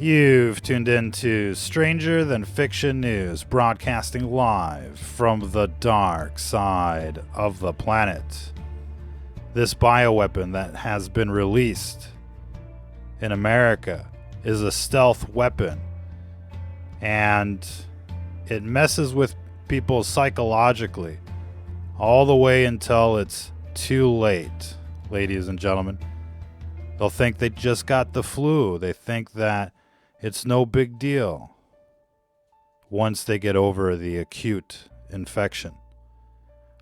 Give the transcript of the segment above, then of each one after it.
You've tuned in to Stranger Than Fiction News, broadcasting live from the dark side of the planet. This bioweapon that has been released in America is a stealth weapon, and it messes with people psychologically all the way until it's too late, ladies and gentlemen. They'll think they just got the flu. They think that it's no big deal once they get over the acute infection.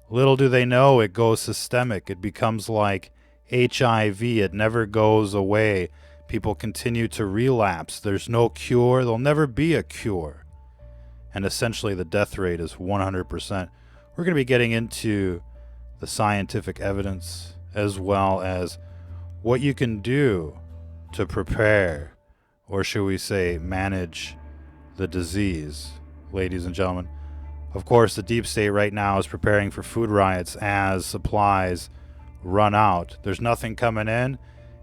Little do they know it goes systemic. It becomes like HIV. It never goes away. People continue to relapse. There's no cure. There'll never be a cure. And essentially the death rate is 100%. We're going to be getting into the scientific evidence as well as what you can do to prepare, or should we say manage, the disease, ladies and gentlemen. Of course, the deep state right now is preparing for food riots as supplies run out. There's nothing coming in,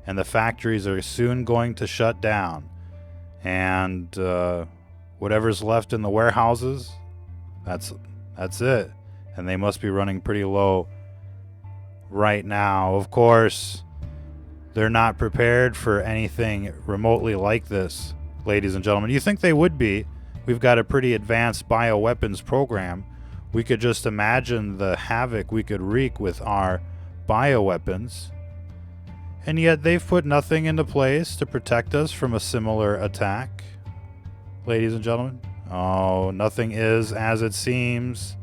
and the factories are soon going to shut down. And whatever's left in the warehouses, that's it. And they must be running pretty low right now. Of course, they're not prepared for anything remotely like this, ladies and gentlemen. You think they would be. We've got a pretty advanced bioweapons program. We could just imagine the havoc we could wreak with our bioweapons. And yet they've put nothing into place to protect us from a similar attack, ladies and gentlemen. Oh, nothing is as it seems.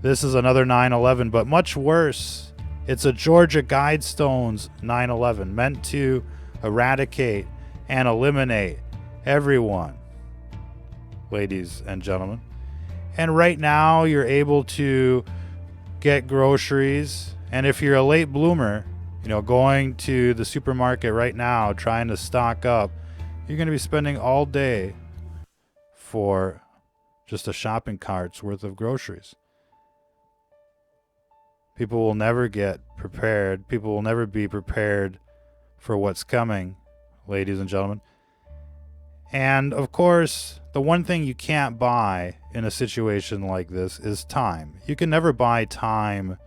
This is another 9/11, but much worse. It's a Georgia Guidestones 9/11, meant to eradicate and eliminate everyone, ladies and gentlemen. And right now you're able to get groceries, and if you're a late bloomer, going to the supermarket right now trying to stock up, you're going to be spending all day for just a shopping cart's worth of groceries. People will never get prepared. People will never be prepared for what's coming, ladies and gentlemen. And, of course, the one thing you can't buy in a situation like this is time. You can never buy time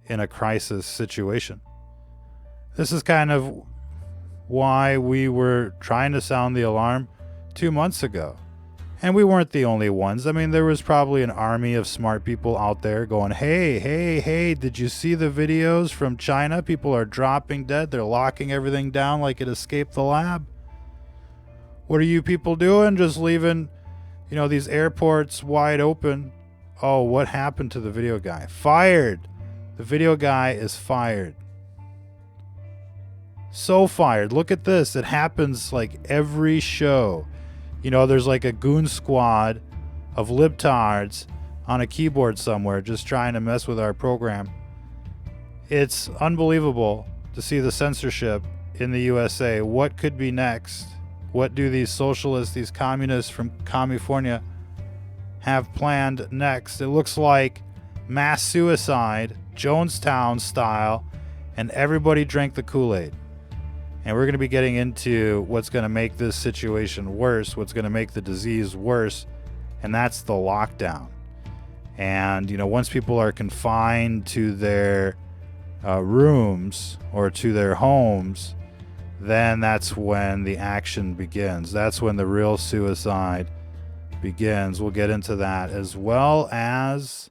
in a crisis situation. This is kind of why we were trying to sound the alarm 2 months ago. And we weren't the only ones. I mean, there was probably an army of smart people out there going, hey, did you see the videos from China? People are dropping dead. They're locking everything down like it escaped the lab. What are you people doing? Just leaving, these airports wide open. Oh, what happened to the video guy? Fired. The video guy is fired. So fired. Look at this. It happens like every show. There's like a goon squad of libtards on a keyboard somewhere just trying to mess with our program. It's unbelievable to see the censorship in the USA. What could be next? What do these socialists, these communists from California have planned next? It looks like mass suicide, Jonestown style, and everybody drank the Kool-Aid. And we're going to be getting into what's going to make this situation worse, what's going to make the disease worse, and that's the lockdown. And, once people are confined to their rooms or to their homes, then that's when the action begins. That's when the real suicide begins. We'll get into that as well as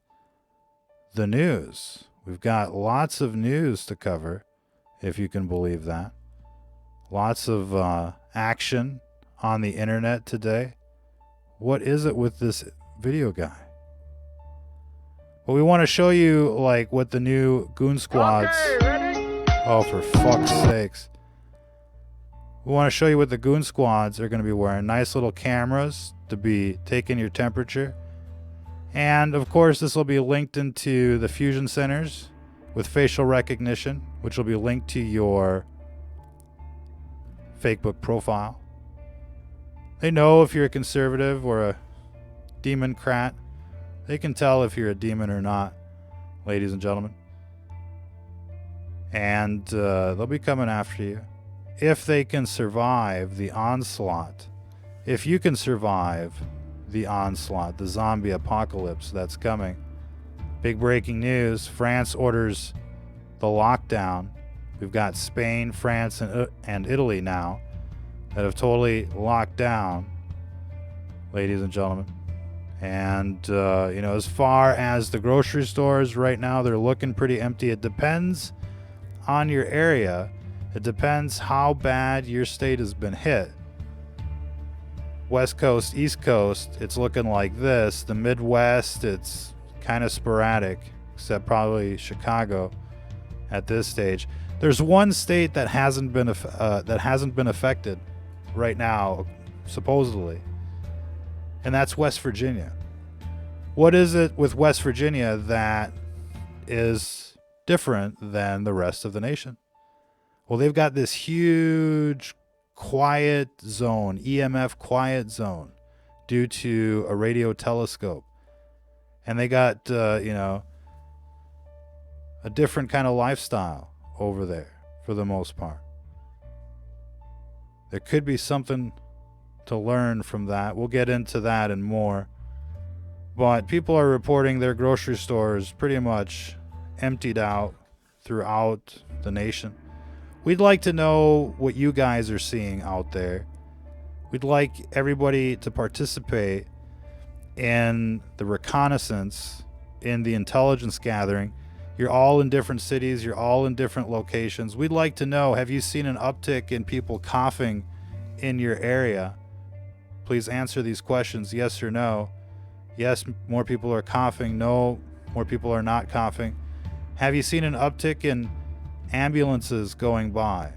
the news. We've got lots of news to cover, if you can believe that. Lots of action on the internet today. What is it with this video guy? Well, we want to show you what the new goon squads. Oh, for fuck's sakes. We want to show you what the goon squads are going to be wearing. Nice little cameras to be taking your temperature. And of course, this will be linked into the fusion centers with facial recognition, which will be linked to your Facebook profile. They know if you're a conservative or a democrat. They can tell if you're a demon or not, ladies and gentlemen. And they'll be coming after you if they can survive the onslaught if you can survive the onslaught, the zombie apocalypse that's coming. Big breaking news, France orders the lockdown. We've got Spain, France, and Italy now that have totally locked down, ladies and gentlemen. And, as far as the grocery stores right now, they're looking pretty empty. It depends on your area. It depends how bad your state has been hit. West Coast, East Coast, it's looking like this. The Midwest, it's kind of sporadic, except probably Chicago at this stage. There's one state that hasn't been affected right now, supposedly, and that's West Virginia. What is it with West Virginia that is different than the rest of the nation? Well, they've got this huge quiet zone, EMF quiet zone, due to a radio telescope. And they got, a different kind of lifestyle over there for the most part. There could be something to learn from that. We'll get into that and more. But people are reporting their grocery stores pretty much emptied out throughout the nation. We'd like to know what you guys are seeing out there. We'd like everybody to participate in the reconnaissance, in the intelligence gathering. You're all in different cities. You're all in different locations. We'd like to know, have you seen an uptick in people coughing in your area? Please answer these questions, yes or no. Yes, more people are coughing. No, more people are not coughing. Have you seen an uptick in ambulances going by?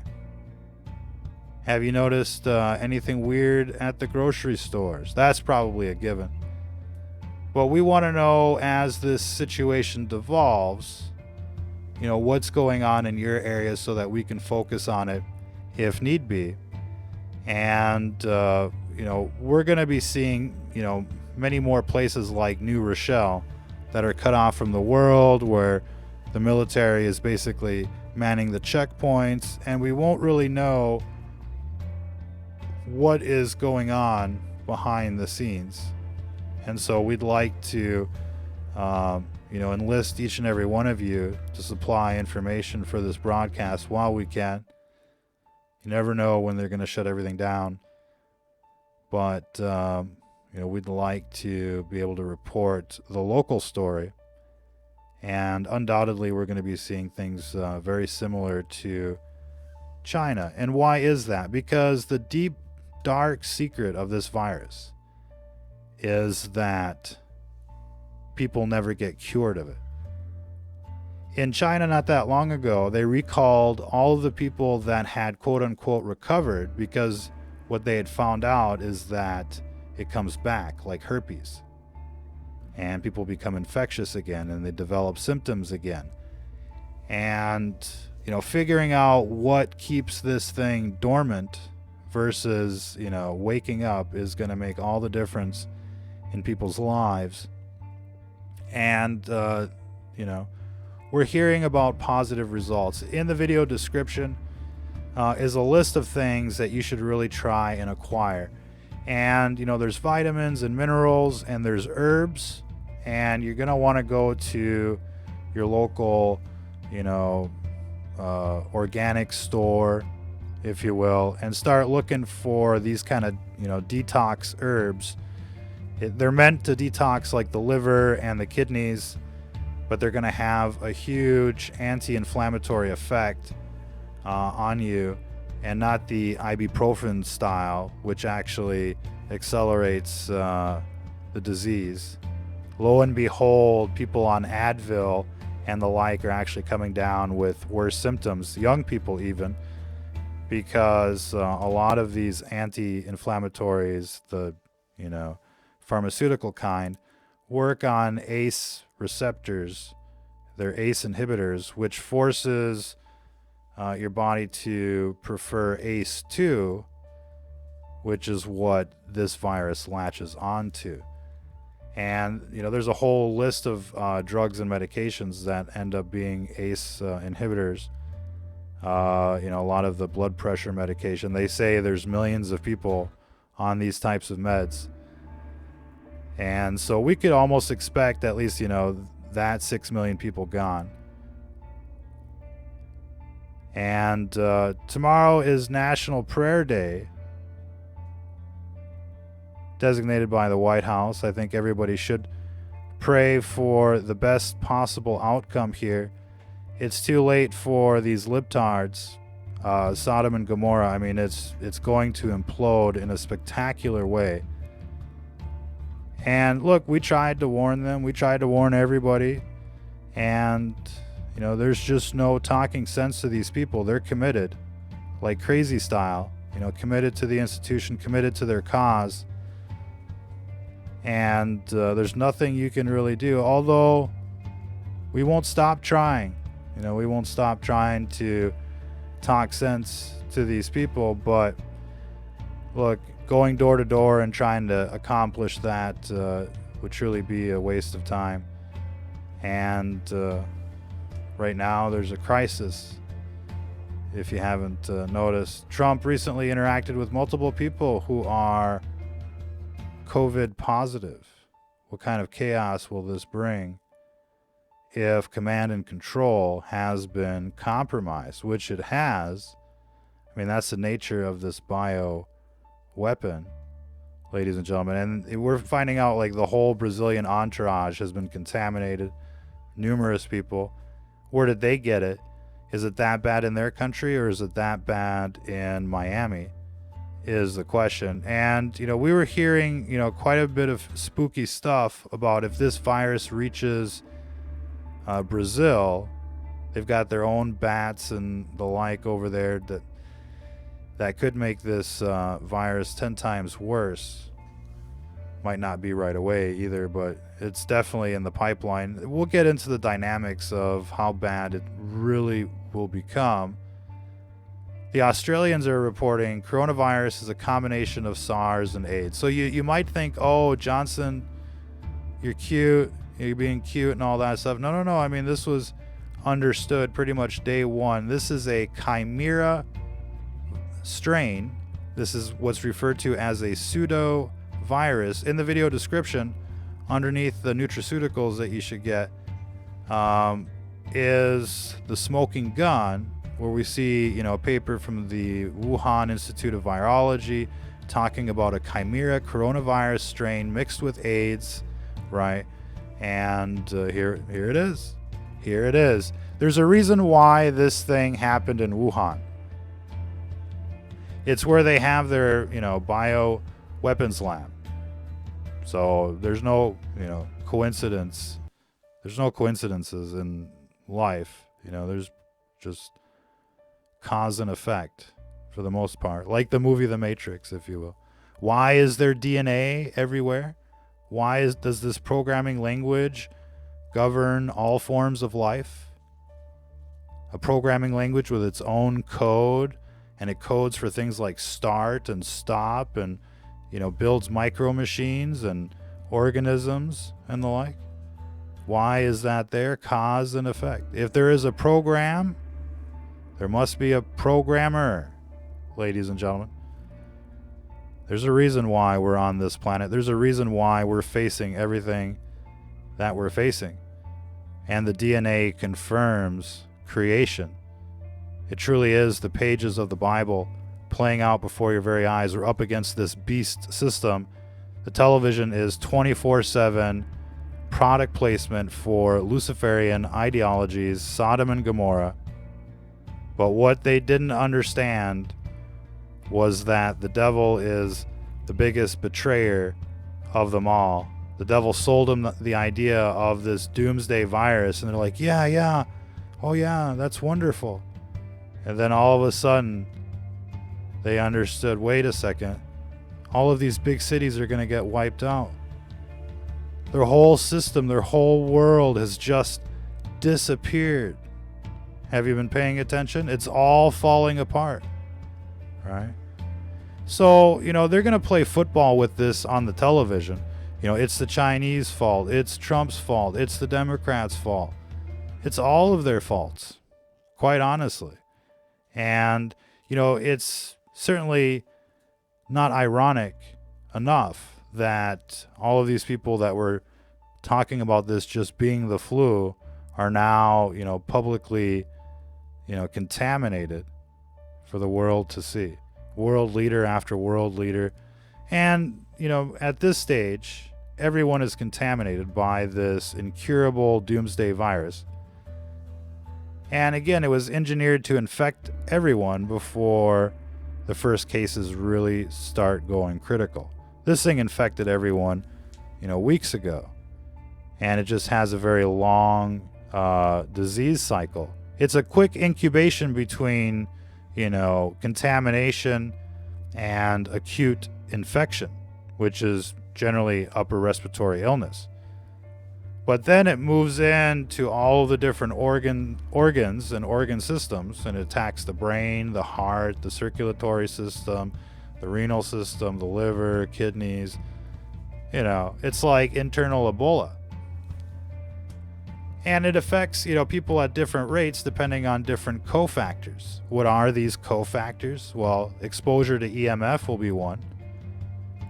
Have you noticed anything weird at the grocery stores? That's probably a given. But we want to know, as this situation devolves, what's going on in your area so that we can focus on it if need be. And, we're going to be seeing, many more places like New Rochelle that are cut off from the world, where the military is basically manning the checkpoints, and we won't really know what is going on behind the scenes. And so we'd like to, enlist each and every one of you to supply information for this broadcast while we can. You never know when they're going to shut everything down. But, we'd like to be able to report the local story. And undoubtedly, we're going to be seeing things very similar to China. And why is that? Because the deep, dark secret of this virus is that people never get cured of it. In China, not that long ago, they recalled all of the people that had quote-unquote recovered, because what they had found out is that it comes back like herpes. And people become infectious again, and they develop symptoms again. And, figuring out what keeps this thing dormant versus, waking up is going to make all the difference in people's lives. And, we're hearing about positive results. In the video description is a list of things that you should really try and acquire. And, there's vitamins and minerals, and there's herbs, and you're going to want to go to your local, organic store, if you will, and start looking for these kind of, detox herbs. They're meant to detox like the liver and the kidneys, but they're going to have a huge anti-inflammatory effect on you, and not the ibuprofen style, which actually accelerates the disease. Lo and behold, people on Advil and the like are actually coming down with worse symptoms, young people even, because a lot of these anti-inflammatories, the pharmaceutical kind, work on ACE receptors. They're ACE inhibitors, which forces your body to prefer ACE2, which is what this virus latches onto. And, there's a whole list of drugs and medications that end up being ACE inhibitors. A lot of the blood pressure medication. They say there's millions of people on these types of meds. And so we could almost expect at least, that 6 million people gone. And tomorrow is National Prayer Day, designated by the White House. I think everybody should pray for the best possible outcome here. It's too late for these libtards, Sodom and Gomorrah. I mean, it's going to implode in a spectacular way. And look, we tried to warn them. We tried to warn everybody. And, there's just no talking sense to these people. They're committed, like crazy style, committed to the institution, committed to their cause. And there's nothing you can really do. Although we won't stop trying. We won't stop trying to talk sense to these people. But look, going door to door and trying to accomplish that would truly be a waste of time. And right now there's a crisis. If you haven't noticed, Trump recently interacted with multiple people who are COVID positive. What kind of chaos will this bring if command and control has been compromised, which it has? I mean, that's the nature of this bio weapon, ladies and gentlemen. And we're finding out like the whole Brazilian entourage has been contaminated. Numerous people. Where did they get it? Is it that bad in their country, or is it that bad in Miami? Is the question. And we were hearing quite a bit of spooky stuff about if this virus reaches Brazil. They've got their own bats and the like over there that could make this virus 10 times worse. Might not be right away either, but it's definitely in the pipeline. We'll get into the dynamics of how bad it really will become. The Australians are reporting coronavirus is a combination of SARS and AIDS. So you might think, oh, Johnson, you're cute, you're being cute and all that stuff. No. I mean, this was understood pretty much day one. This is a chimera strain. This is what's referred to as a pseudo virus. In the video description underneath the nutraceuticals that you should get is the smoking gun, where we see a paper from the Wuhan Institute of Virology talking about a chimera coronavirus strain mixed with AIDS, right? And here it is. There's a reason why this thing happened in Wuhan. It's where they have their bio weapons lab. So there's no coincidence. There's no coincidences in life. There's just cause and effect for the most part, like the movie The Matrix, if you will. Why is there DNA everywhere? Does this programming language govern all forms of life? A programming language with its own code, and it codes for things like start and stop, and builds micro machines and organisms and the like. Why is that there? Cause and effect. If there is a program, there must be a programmer, ladies and gentlemen. There's a reason why we're on this planet. There's a reason why we're facing everything that we're facing. And the DNA confirms creation. It truly is the pages of the Bible playing out before your very eyes. We're up against this beast system. The television is 24/7 product placement for Luciferian ideologies, Sodom and Gomorrah. But what they didn't understand was that the devil is the biggest betrayer of them all. The devil sold them the idea of this doomsday virus, and they're like, yeah, oh yeah, that's wonderful. And then all of a sudden, they understood, wait a second, all of these big cities are going to get wiped out. Their whole system, their whole world has just disappeared. Have you been paying attention? It's all falling apart, right? So, they're going to play football with this on the television. It's the Chinese fault. It's Trump's fault. It's the Democrats' fault. It's all of their faults, quite honestly. And, it's certainly not ironic enough that all of these people that were talking about this just being the flu are now, publicly, contaminated for the world to see. World leader after world leader. And, at this stage, everyone is contaminated by this incurable doomsday virus. And again, it was engineered to infect everyone before the first cases really start going critical. This thing infected everyone, weeks ago. And it just has a very long disease cycle. It's a quick incubation between, contamination and acute infection, which is generally upper respiratory illness. But then it moves into all the different organs and organ systems, and it attacks the brain, the heart, the circulatory system, the renal system, the liver, kidneys. It's like internal Ebola. And it affects, people at different rates depending on different cofactors. What are these cofactors? Well, exposure to EMF will be one.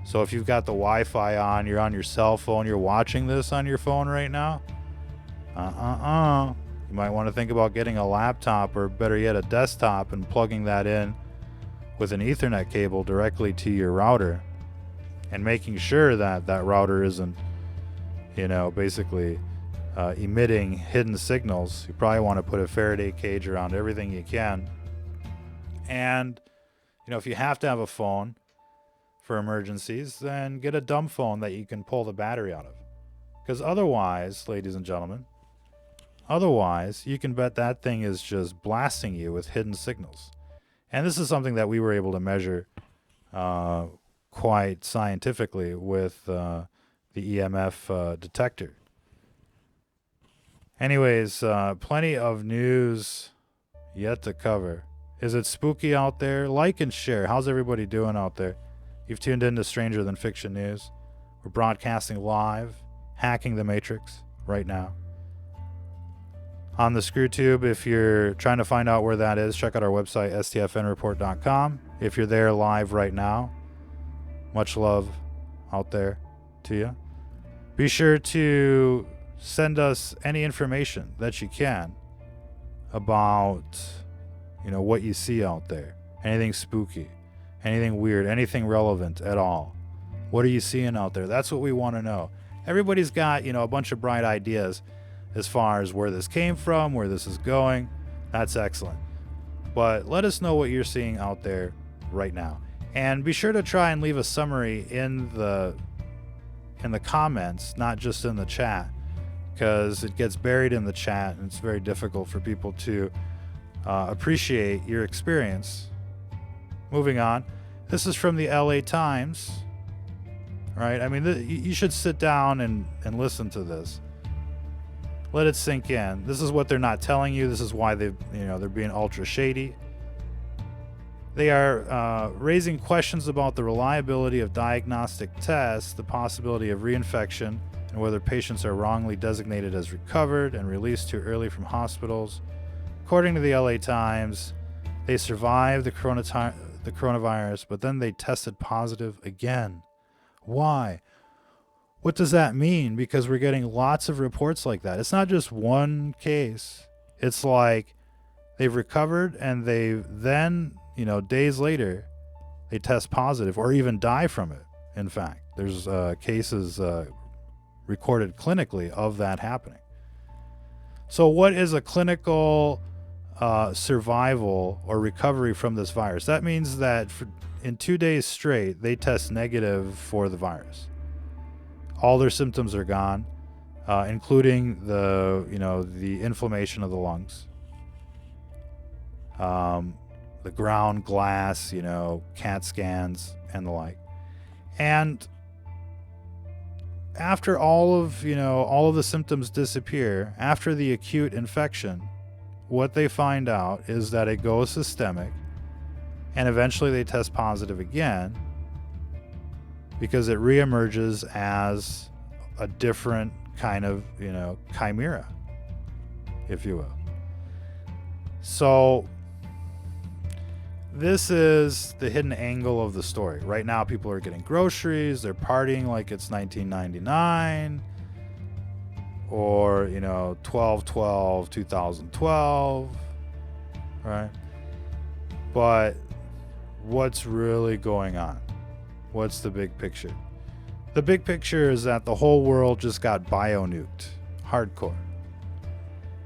So if you've got the Wi-Fi on, you're on your cell phone, you're watching this on your phone right now, you might want to think about getting a laptop, or better yet, a desktop, and plugging that in with an Ethernet cable directly to your router, and making sure that that router isn't, basically emitting hidden signals. You probably want to put a Faraday cage around everything you can. And, if you have to have a phone for emergencies, then get a dumb phone that you can pull the battery out of. Because otherwise, ladies and gentlemen, you can bet that thing is just blasting you with hidden signals. And this is something that we were able to measure quite scientifically with the EMF detector. Anyways, plenty of news yet to cover. Is it spooky out there? Like and share. How's everybody doing out there? You've tuned in to Stranger Than Fiction News. We're broadcasting live, hacking the Matrix right now. On the ScrewTube, if you're trying to find out where that is, check out our website, stfnreport.com. If you're there live right now, much love out there to you. Be sure to send us any information that you can about, what you see out there. Anything spooky. Anything weird, anything relevant at all. What are you seeing out there? That's what we want to know. Everybody's got, a bunch of bright ideas as far as where this came from, where this is going. That's excellent. But let us know what you're seeing out there right now. And be sure to try and leave a summary in the comments, not just in the chat, because it gets buried in the chat and it's very difficult for people to appreciate your experience. Moving on. This is from the LA Times. Right? I mean, you should sit down and listen to this. Let it sink in. This is what they're not telling you. This is why they're being ultra shady. They are raising questions about the reliability of diagnostic tests, the possibility of reinfection, and whether patients are wrongly designated as recovered and released too early from hospitals. According to the LA Times, they survived the coronavirus, but then they tested positive again. Why? What does that mean? Because we're getting lots of reports like that. It's not just one case. It's like they've recovered and they then, days later, they test positive or even die from it. In fact, there's cases recorded clinically of that happening. So what is a clinical survival or recovery from this virus? That means that in 2 days straight, they test negative for the virus. All their symptoms are gone, including the inflammation of the lungs, the ground glass, CAT scans and the like. And after all of the symptoms disappear, after the acute infection, what they find out is that it goes systemic, and eventually they test positive again because it reemerges as a different kind of, chimera, if you will. So this is the hidden angle of the story. Right now, people are getting groceries. They're partying like it's 1999 or, 12/12/2012, right? But what's really going on? What's the big picture? The big picture is that the whole world just got bio-nuked, hardcore.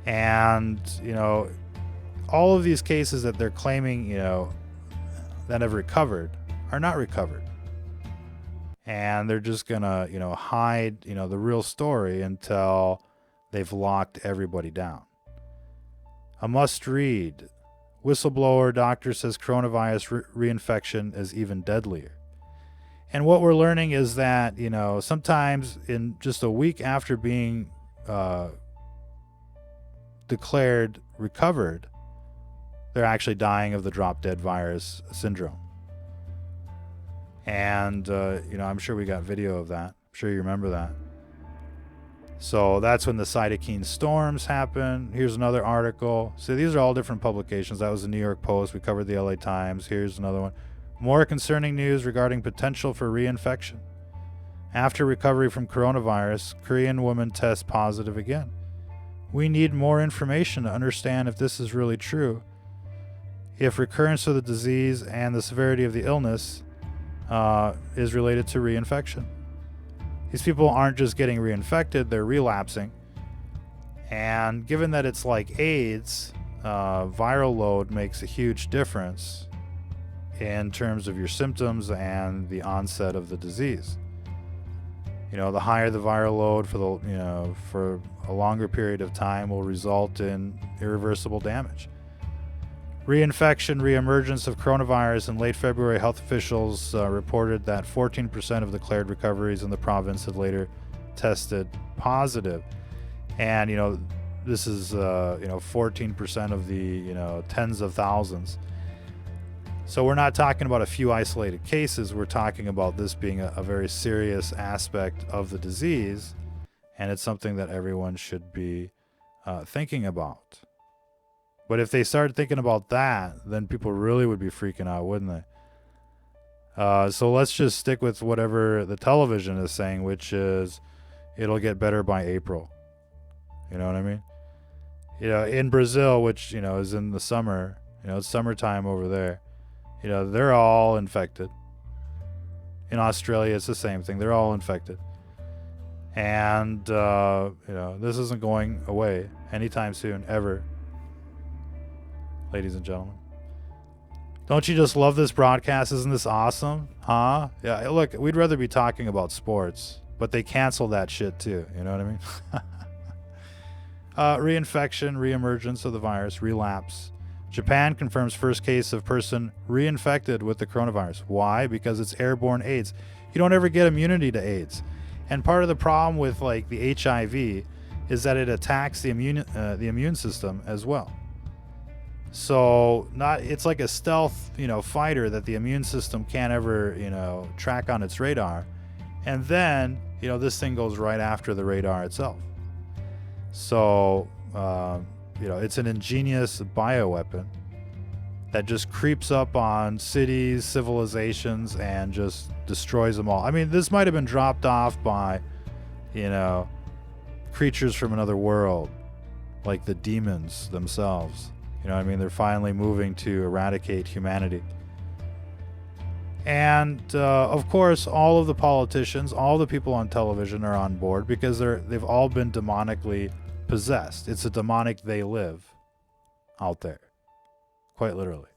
And, all of these cases that they're claiming, that have recovered are not recovered. And they're just going to, hide, the real story until they've locked everybody down. A must read. Whistleblower doctor says coronavirus reinfection is even deadlier. And what we're learning is that, sometimes in just a week after being declared recovered, they're actually dying of the drop-dead virus syndrome. And, I'm sure we got video of that. I'm sure you remember that. So that's when the cytokine storms happen. Here's another article. So these are all different publications. That was the New York Post. We covered the LA Times. Here's another one. More concerning news regarding potential for reinfection. After recovery from coronavirus, Korean woman tests positive again. We need more information to understand if this is really true. If recurrence of the disease and the severity of the illness is related to reinfection. These people aren't just getting reinfected, they're relapsing. And given that it's like AIDS, viral load makes a huge difference in terms of your symptoms and the onset of the disease. The higher the viral load for a longer period of time will result in irreversible damage. Reinfection, reemergence of coronavirus. In late February, health officials reported that 14% of declared recoveries in the province had later tested positive. And, this is, 14% of the, tens of thousands. So we're not talking about a few isolated cases. We're talking about this being a very serious aspect of the disease. And it's something that everyone should be thinking about. But if they started thinking about that, then people really would be freaking out, wouldn't they? So let's just stick with whatever the television is saying, which is it'll get better by April. You know what I mean? In Brazil, which, is in the summer, it's summertime over there, they're all infected. In Australia, it's the same thing. They're all infected. And, this isn't going away anytime soon, ever. Ladies and gentlemen, don't you just love this broadcast? Isn't this awesome? Huh? Yeah, look, we'd rather be talking about sports, but they cancel that shit too. You know what I mean? Reinfection, reemergence of the virus, relapse. Japan confirms first case of person reinfected with the coronavirus. Why? Because it's airborne AIDS. You don't ever get immunity to AIDS. And part of the problem with like the HIV is that it attacks the immune system as well. So it's like a stealth, fighter that the immune system can't ever, track on its radar. And then, this thing goes right after the radar itself. So, it's an ingenious bioweapon that just creeps up on cities, civilizations, and just destroys them all. I mean, this might have been dropped off by, creatures from another world, like the demons themselves. They're finally moving to eradicate humanity. And, of course, all of the politicians, all the people on television are on board because they've all been demonically possessed. It's a demonic they live out there, quite literally.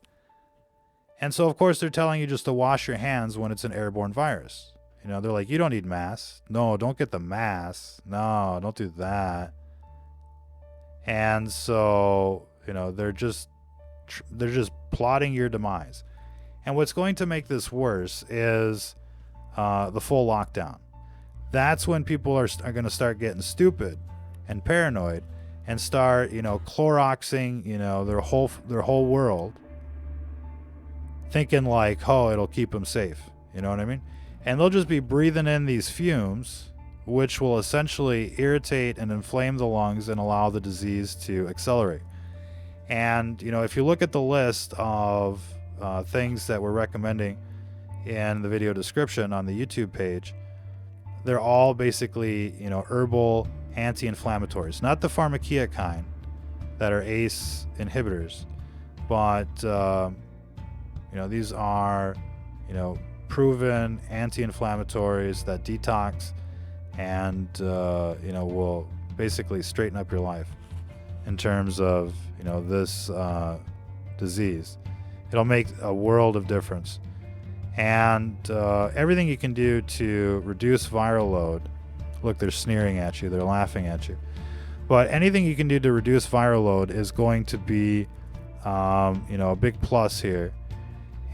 And so, of course, they're telling you just to wash your hands when it's an airborne virus. They're like, you don't need masks. No, don't get the mask. No, don't do that. And so, they're just plotting your demise. And what's going to make this worse is the full lockdown. That's when people are going to start getting stupid and paranoid and start, Cloroxing, their whole world, thinking like, oh, it'll keep them safe. You know what I mean? And they'll just be breathing in these fumes, which will essentially irritate and inflame the lungs and allow the disease to accelerate. And, if you look at the list of things that we're recommending in the video description on the YouTube page, they're all basically, herbal anti-inflammatories, not the pharmacia kind that are ACE inhibitors, but these are proven anti-inflammatories that detox and will basically straighten up your life in terms of this disease. It'll make a world of difference. And everything you can do to reduce viral load. Look, they're sneering at you, they're laughing at you, but anything you can do to reduce viral load is going to be a big plus here.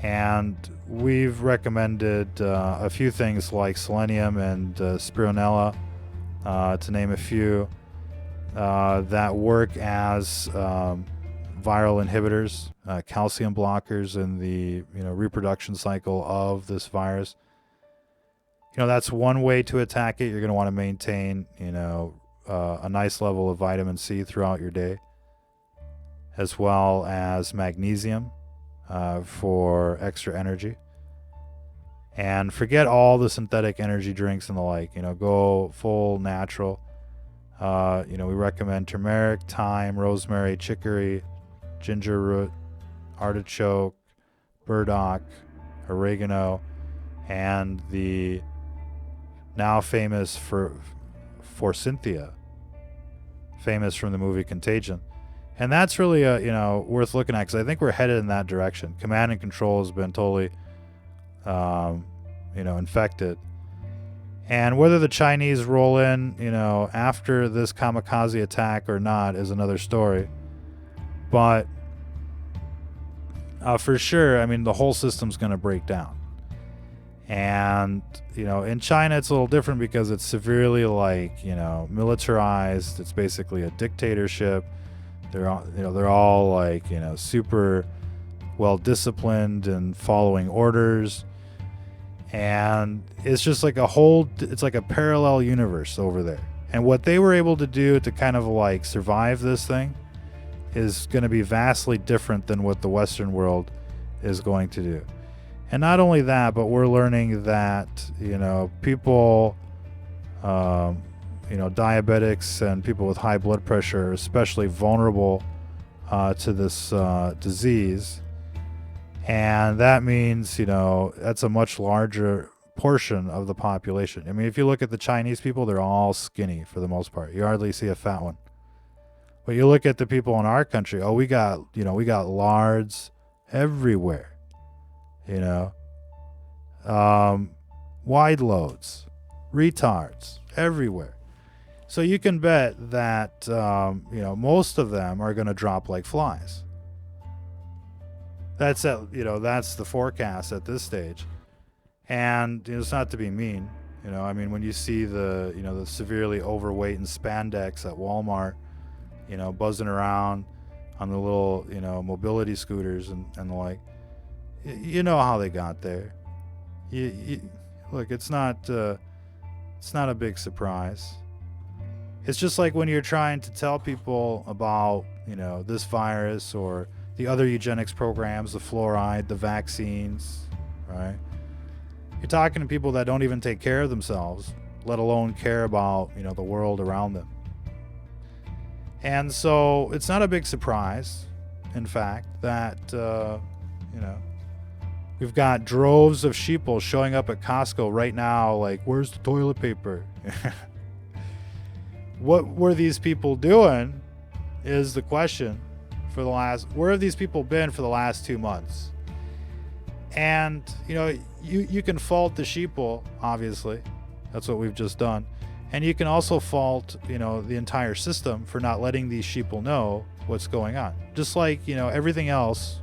And we've recommended a few things like selenium and spirulina, to name a few, that work as viral inhibitors, calcium blockers in the reproduction cycle of this virus. That's one way to attack it. You're going to want to maintain a nice level of vitamin C throughout your day, as well as magnesium for extra energy. And forget all the synthetic energy drinks and the like. Go full natural. We recommend turmeric, thyme, rosemary, chicory, ginger root, artichoke, burdock, oregano, and the now famous FORSYTHIA, famous from the movie Contagion. And that's really worth looking at, because I think we're headed in that direction. Command and control has been totally infected. And whether the Chinese roll in after this kamikaze attack or not is another story. But for sure, the whole system's going to break down. And in China it's a little different because it's severely militarized. It's basically a dictatorship. They're all super well disciplined and following orders, and it's just it's like a parallel universe over there. And what they were able to do to kind of survive this thing is going to be vastly different than what the Western world is going to do. And not only that, but we're learning that people diabetics and people with high blood pressure are especially vulnerable to this disease. And that means, that's a much larger portion of the population. If you look at the Chinese people, they're all skinny for the most part. You hardly see a fat one. But you look at the people in our country, we got lards everywhere. Wide loads, retards everywhere. So you can bet that most of them are going to drop like flies. That's the forecast at this stage. And it's not to be mean, when you see the severely overweight and spandex at Walmart, buzzing around on the little mobility scooters and the like, how they got there. Look, it's not a big surprise. It's just like when you're trying to tell people about this virus or the other eugenics programs, the fluoride, the vaccines, right? You're talking to people that don't even take care of themselves, let alone care about the world around them. And so it's not a big surprise, in fact, that we've got droves of sheeple showing up at Costco right now, where's the toilet paper? What were these people doing is the question. Where have these people been for the last 2 months? And you can fault the sheeple, obviously. That's what we've just done. And you can also fault the entire system for not letting these sheeple know what's going on, just like everything else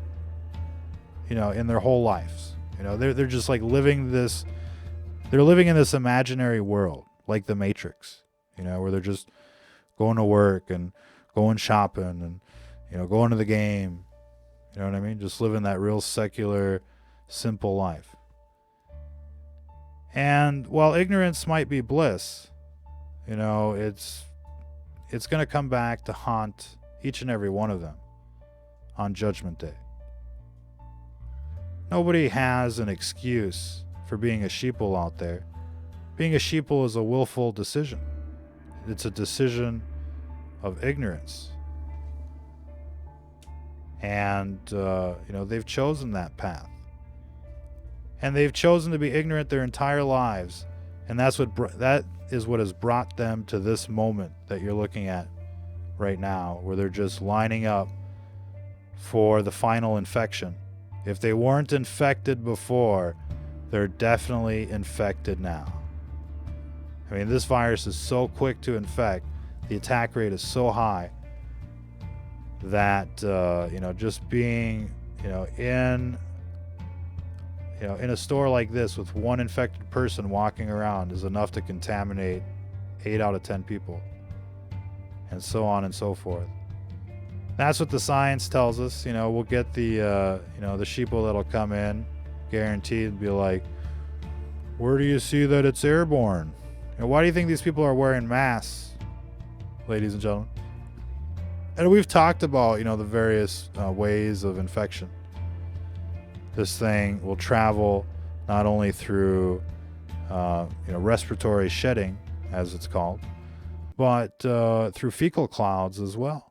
in their whole lives. They're just living this, they're living in this imaginary world, like the Matrix, where they're just going to work and going shopping and going to the game, just living that real secular, simple life. And while ignorance might be bliss, it's going to come back to haunt each and every one of them on Judgment Day. Nobody has an excuse for being a sheeple out there. Being a sheeple is a willful decision. It's a decision of ignorance. And, they've chosen that path. And they've chosen to be ignorant their entire lives. And that is what has brought them to this moment that you're looking at right now, where they're just lining up for the final infection. If they weren't infected before, they're definitely infected now. I mean, this virus is so quick to infect, the attack rate is so high that just being in a store like this with one infected person walking around is enough to contaminate 8 out of 10 people, and so on and so forth. That's what the science tells us. We'll get the sheeple that'll come in, guaranteed, and be like, where do you see that it's airborne? Why do you think these people are wearing masks, ladies and gentlemen? And we've talked about, the various ways of infection. This thing will travel not only through, respiratory shedding, as it's called, but through fecal clouds as well.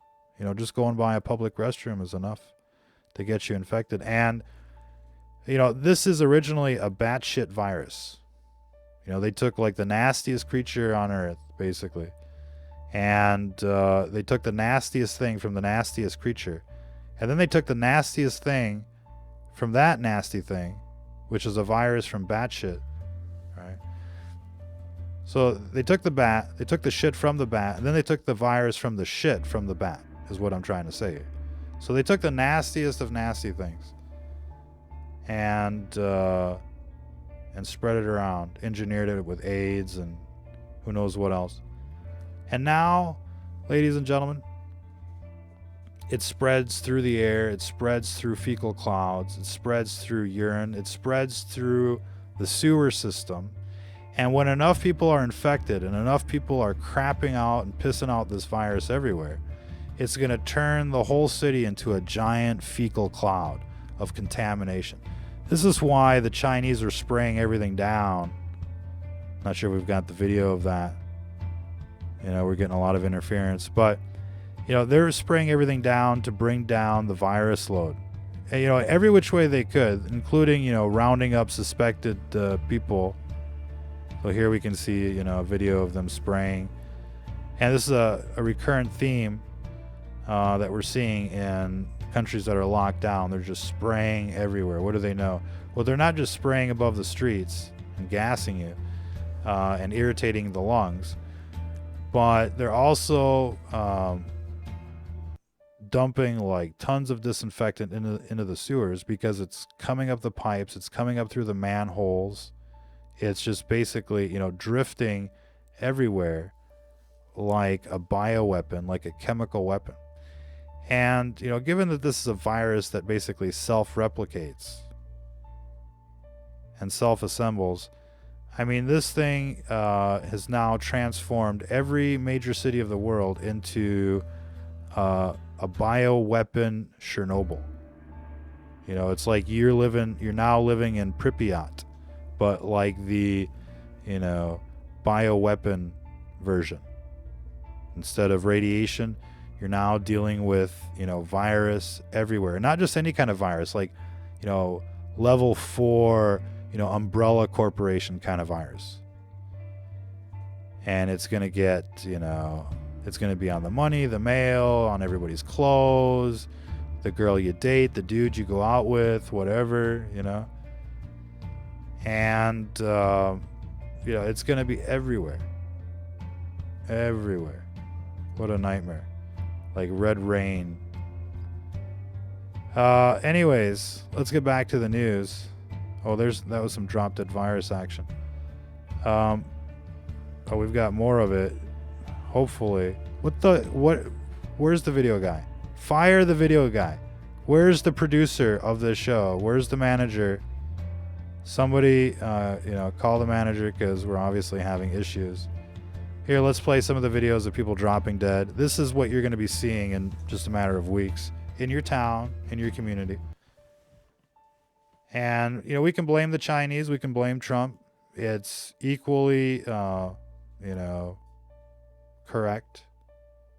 Just going by a public restroom is enough to get you infected. And, this is originally a batshit virus. They took like the nastiest creature on earth, basically. And they took the nastiest thing from the nastiest creature. And then they took the nastiest thing from that nasty thing, which is a virus from batshit, right? So they took the bat, they took the shit from the bat, and then they took the virus from the shit from the bat, is what I'm trying to say. So they took the nastiest of nasty things and spread it around, engineered it with AIDS and who knows what else. And now, ladies and gentlemen, it spreads through the air, it spreads through fecal clouds, it spreads through urine, it spreads through the sewer system. And when enough people are infected and enough people are crapping out and pissing out this virus everywhere, it's going to turn the whole city into a giant fecal cloud of contamination. This is why the Chinese are spraying everything down. Not sure we've got the video of that. We're getting a lot of interference, but they're spraying everything down to bring down the virus load. And, every which way they could, including, rounding up suspected people. So here we can see, a video of them spraying. And this is a recurrent theme that we're seeing in countries that are locked down. They're just spraying everywhere. What do they know? Well, they're not just spraying above the streets and gassing you and irritating the lungs, but they're also dumping like tons of disinfectant into the sewers, because it's coming up the pipes, it's coming up through the manholes. It's just basically, drifting everywhere like a bioweapon, like a chemical weapon. And, given that this is a virus that basically self-replicates and self-assembles, I mean, this thing has now transformed every major city of the world into a bioweapon Chernobyl. It's like you're now living in Pripyat, but like the, bioweapon version. Instead of radiation, you're now dealing with, virus everywhere. Not just any kind of virus, like, level 4, umbrella corporation kind of virus. And it's going to get, it's going to be on the money, the mail, on everybody's clothes, the girl you date, the dude you go out with, whatever, And, it's going to be everywhere. Everywhere. What a nightmare. Like red rain. Anyways, let's get back to the news. Oh, that was some drop dead virus action. We've got more of it. Hopefully. Where's the video guy? Fire the video guy. Where's the producer of this show? Where's the manager? Somebody, call the manager, because we're obviously having issues. Here, let's play some of the videos of people dropping dead. This is what you're going to be seeing in just a matter of weeks in your town, in your community. And, you know, we can blame the Chinese. We can blame Trump. It's equally, you know, correct.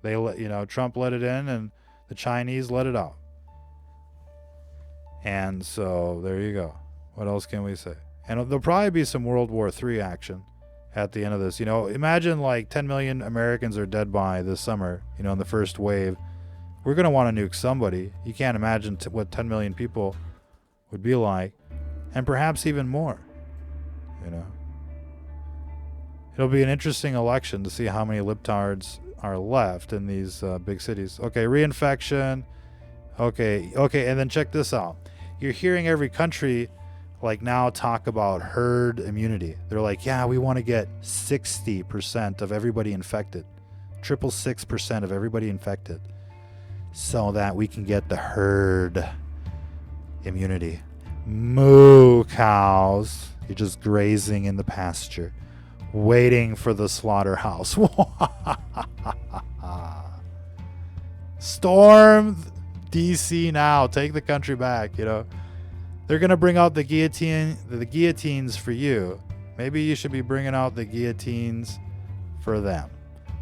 They let, you know, Trump let it in and the Chinese let it out. And so there you go. What else can we say? And there'll probably be some World War III action at the end of this. You know, imagine like 10 million Americans are dead by this summer, you know, in the first wave. We're going to want to nuke somebody. You can't imagine what 10 million people would be like. And perhaps even more, you know. It'll be an interesting election to see how many libtards are left in these big cities. Okay, reinfection. Okay, and then check this out. You're hearing every country like now talk about herd immunity. They're like, yeah, we want to get 60% of everybody infected, 666% of everybody infected, so that we can get the herd immunity. Moo cows. You're just grazing in the pasture, waiting for the slaughterhouse. Storm DC now. Take the country back, you know. They're going to bring out the guillotines for you. Maybe you should be bringing out the guillotines for them.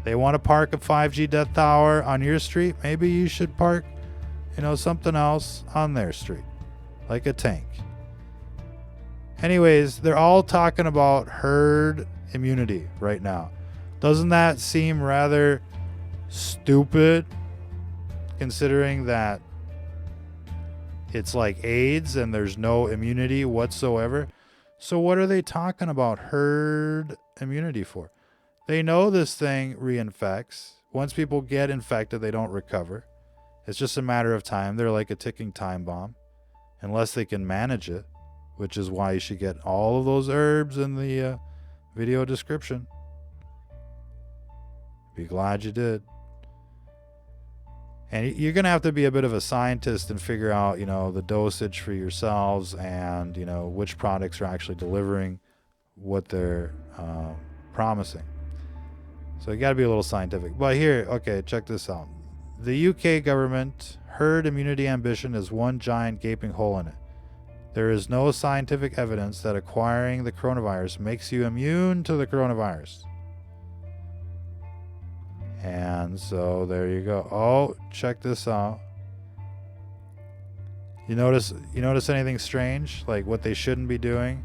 They want to park a 5G death tower on your street. Maybe you should park, you know, something else on their street, like a tank. Anyways, they're all talking about herd immunity right now. Doesn't that seem rather stupid, considering that it's like AIDS and there's no immunity whatsoever? So what are they talking about herd immunity for? They know this thing reinfects. Once people get infected, they don't recover. It's just a matter of time. They're like a ticking time bomb, unless they can manage it, which is why you should get all of those herbs in the video description. Be glad you did. And you're going to have to be a bit of a scientist and figure out, you know, the dosage for yourselves and, you know, which products are actually delivering what they're promising. So you got to be a little scientific. But here, okay, check this out. The UK government herd immunity ambition is one giant gaping hole in it. There is no scientific evidence that acquiring the coronavirus makes you immune to the coronavirus. And so there you go. Oh, check this out. You notice anything strange? Like what they shouldn't be doing?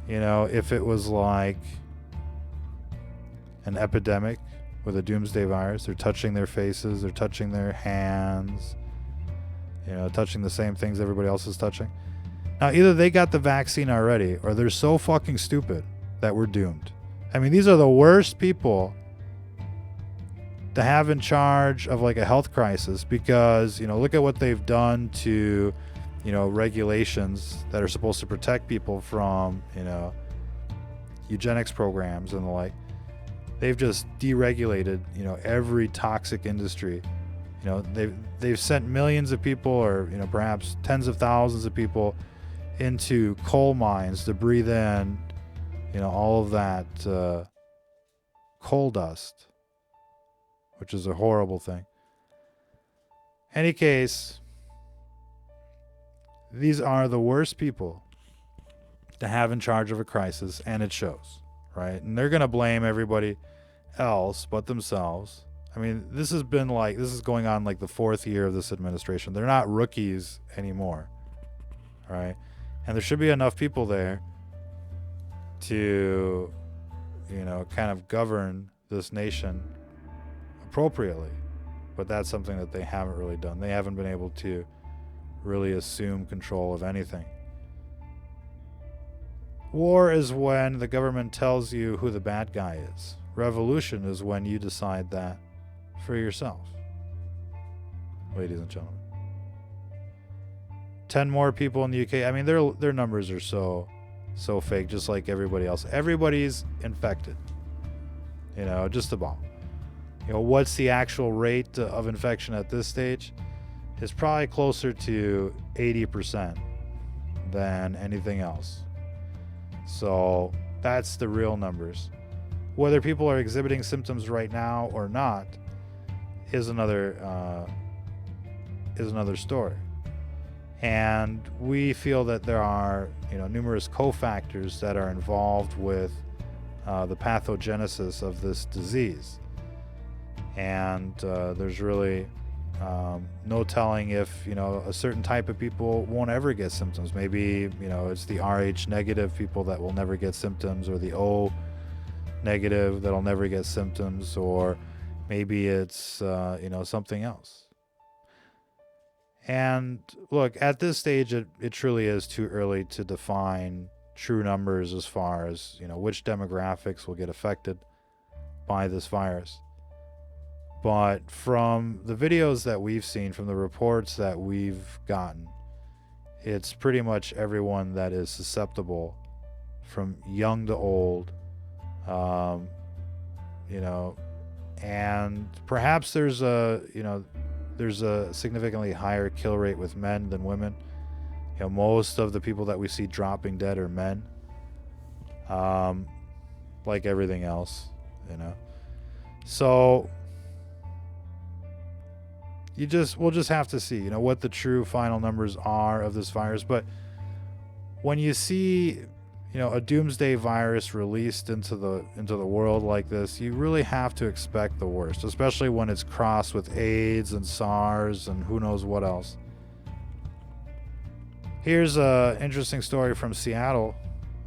You know, if it was like an epidemic with a doomsday virus, they're touching their faces, they're touching their hands, you know, touching the same things everybody else is touching. Now, either they got the vaccine already or they're so fucking stupid that we're doomed. I mean, these are the worst people to have in charge of like a health crisis because, you know, look at what they've done to, you know, regulations that are supposed to protect people from, you know, eugenics programs and the like. They've just deregulated, you know, every toxic industry. You know, they've sent millions of people or, you know, perhaps tens of thousands of people into coal mines to breathe in, you know, all of that coal dust, which is a horrible thing. Any case, these are the worst people to have in charge of a crisis, and it shows, right? And they're going to blame everybody else but themselves. I mean, this is going on like the fourth year of this administration. They're not rookies anymore, right? And there should be enough people there to, you know, kind of govern this nation appropriately. But that's something that they haven't really done. They haven't been able to really assume control of anything. War is when the government tells you who the bad guy is. Revolution is when you decide that for yourself. Ladies and gentlemen. 10 more people in the UK. I mean, their numbers are so fake, just like everybody else. Everybody's infected. You know, just about. You know, what's the actual rate of infection at this stage? It's probably closer to 80% than anything else. So that's the real numbers. Whether people are exhibiting symptoms right now or not is another story. And we feel that there are, numerous cofactors that are involved with the pathogenesis of this disease. And there's really no telling if, a certain type of people won't ever get symptoms. Maybe, it's the Rh negative people that will never get symptoms, or the O negative that'll never get symptoms, or maybe it's, something else. And look, at this stage, it truly is too early to define true numbers as far as, which demographics will get affected by this virus. But from the videos that we've seen, from the reports that we've gotten, it's pretty much everyone that is susceptible, from young to old, and perhaps there's a significantly higher kill rate with men than women. Most of the people that we see dropping dead are men, like everything else, So we'll just have to see, what the true final numbers are of this virus. But when you see, a doomsday virus released into the world like this, you really have to expect the worst, especially when it's crossed with AIDS and SARS and who knows what else. Here's an interesting story from Seattle.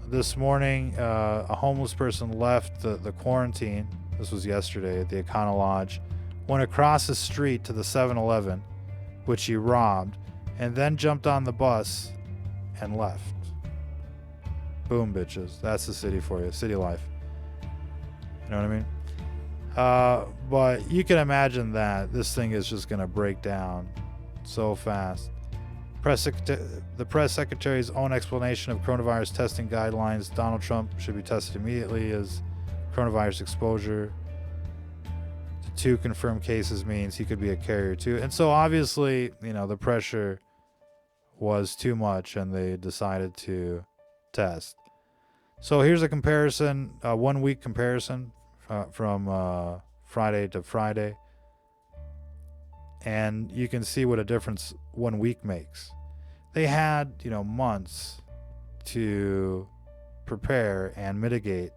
This morning, a homeless person left the quarantine. This was yesterday at the Econo Lodge. Went across the street to the 7-Eleven, which he robbed, and then jumped on the bus and left. Boom, bitches. That's the city for you. City life. You know what I mean? But you can imagine that this thing is just going to break down so fast. The press secretary's own explanation of coronavirus testing guidelines: Donald Trump should be tested immediately as coronavirus exposure. 2 confirmed cases means he could be a carrier too. And so obviously, the pressure was too much and they decided to test. So here's a comparison, a 1 week comparison from Friday to Friday. And you can see what a difference 1 week makes. They had, months to prepare and mitigate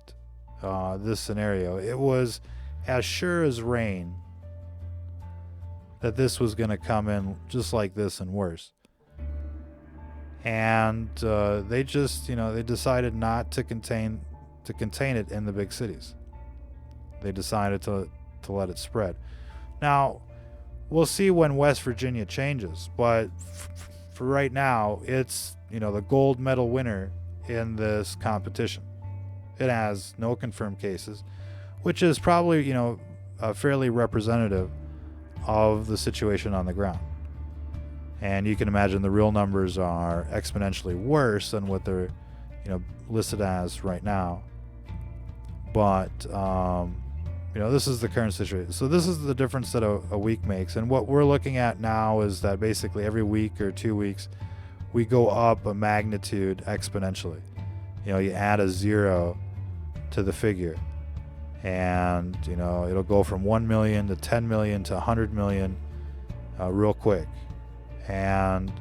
this scenario. It was as sure as rain that this was going to come in just like this and worse. And they just, they decided not to contain it in the big cities. They decided to let it spread. Now, we'll see when West Virginia changes, but for right now, it's, the gold medal winner in this competition. It has no confirmed cases, which is probably, fairly representative of the situation on the ground. And you can imagine the real numbers are exponentially worse than what they're, listed as right now. But, this is the current situation. So this is the difference that a week makes. And what we're looking at now is that basically every week or 2 weeks, we go up a magnitude exponentially. You add a 0 to the figure. And, it'll go from 1 million to 10 million to 100 million real quick. And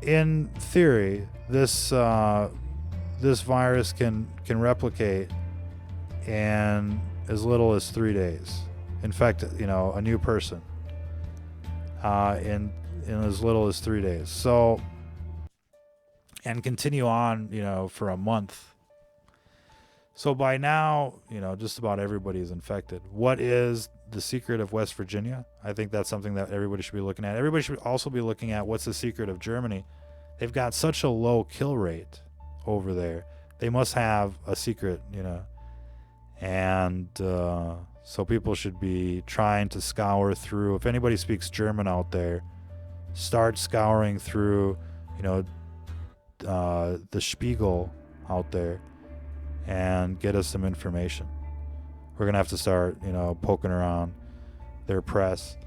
in theory, this virus can replicate in as little as 3 days. Infect, a new person in as little as 3 days. So, and continue on, for a month. So by now, just about everybody is infected. What is the secret of West Virginia? I think that's something that everybody should be looking at. Everybody should also be looking at what's the secret of Germany. They've got such a low kill rate over there. They must have a secret, And so people should be trying to scour through. If anybody speaks German out there, start scouring through, the Spiegel out there and get us some information. We're going to have to start, poking around their press.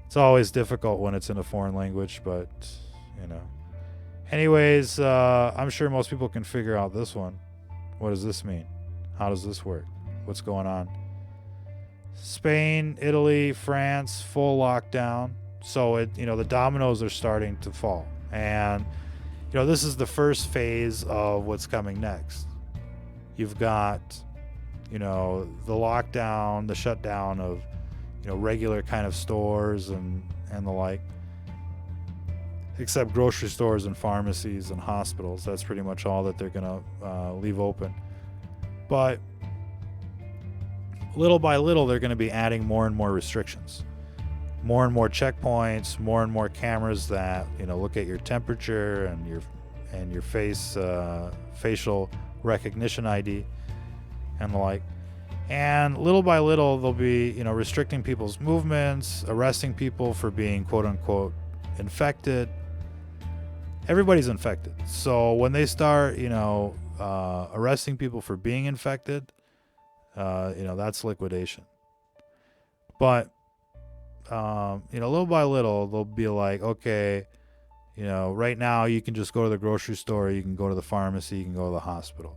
It's always difficult when it's in a foreign language, but, Anyways, I'm sure most people can figure out this one. What does this mean? How does this work? What's going on? Spain, Italy, France, full lockdown. So, the dominoes are starting to fall. And, this is the first phase of what's coming next. You've got, the lockdown, the shutdown of, regular kind of stores and the like, except grocery stores and pharmacies and hospitals. That's pretty much all that they're going to leave open. But little by little, they're going to be adding more and more restrictions, more and more checkpoints, more and more cameras that look at your temperature and your facial recognition ID and the like. And little by little, they'll be restricting people's movements, arresting people for being quote unquote infected. Everybody's infected, so when they start arresting people for being infected, that's liquidation. But little by little, they'll be like, okay, right now you can just go to the grocery store, you can go to the pharmacy, you can go to the hospital.